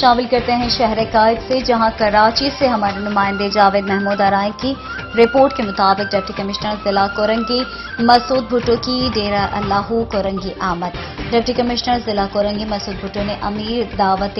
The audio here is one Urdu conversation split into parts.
شامل کرتے ہیں شہر قائد سے، جہاں کراچی سے ہمارے نمائندے جاوید محمود آرائی کی رپورٹ کے مطابق ڈپٹی کمشنر ضلع کورنگی مسعود بھٹو کی ڈیرہ اللہ کورنگی آمد۔ ڈپٹی کمشنر ضلع کورنگی مسعود بھٹو نے امیر دعوت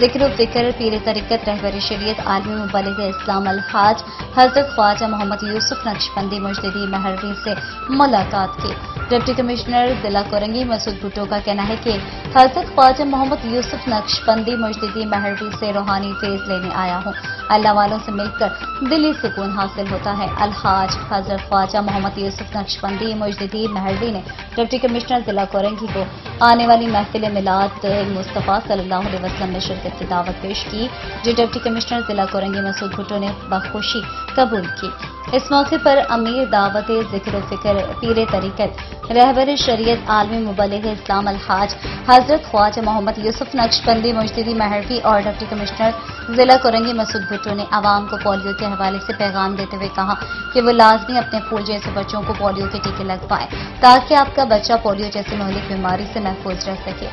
ذکر و فکر پیر طریقت رہبر شریعت عالمی مبلغ اسلام الحاج حضرت خواجہ محمد یوسف نقشبندی مجددی مہروی سے ملاقات کی۔ ڈپٹی کمشنر ضلع کورنگی مسعود بھٹو کا کہنا ہے کہ حضرت خواجہ محمد یوسف نقشبندی مجددی مہروی سے روحانی فیض لینے آیا ہوں۔ اللہ والوں سے مل کر دلی سکون حاصل ہوتا ہے۔ الحاج حضرت خواجہ محمد یوسف نقشبندی مجددی مہروی نے ڈپٹی کمشنر ضلع کورنگی کو آنے والی محفل میلاد مصطفیٰ صلی اللہ علیہ وسلم میں شرکت کی دعوت پیش کی، جو ڈپٹی کمشنر ضلع کورنگی مسعود بھٹو نے بخوشی قبول کی۔ اس موقع پر امیر دعوت ذکر و فکر پیر طریقت رہبر شریعت عالمی مبلغ اسلام الحاج حضرت خواجہ محمد یوسف نقشبندی مجددی مہروی اور ڈپٹی کمشنر ضلع کورنگی مسعود بھٹو نے عوام کو پولیو کے حوالے سے پیغام دیتے ہوئے کہا کہ وہ لازمی اپنے پھول جیسے بچوں کو پولیو کے ٹیکے لگوائیں تاکہ آپ کا بچہ پولیو جیسی مہلک بیماری سے محفوظ رہ سکے۔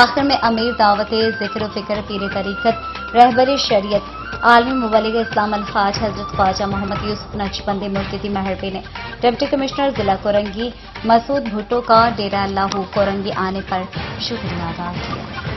آخر میں امیر دعوت ذکر و فکر پیر طریقت رہبر شریعت عالمی مبلغ اسلام الحاج حضرت خواجہ محمد یوسف نقشبندی مجددی مہروی نے ڈپٹی کمشنر ضلع کورنگی مسعود بھٹو کا ڈیرہ اللہ کورنگی آنے پر شکریہ ادا کیا۔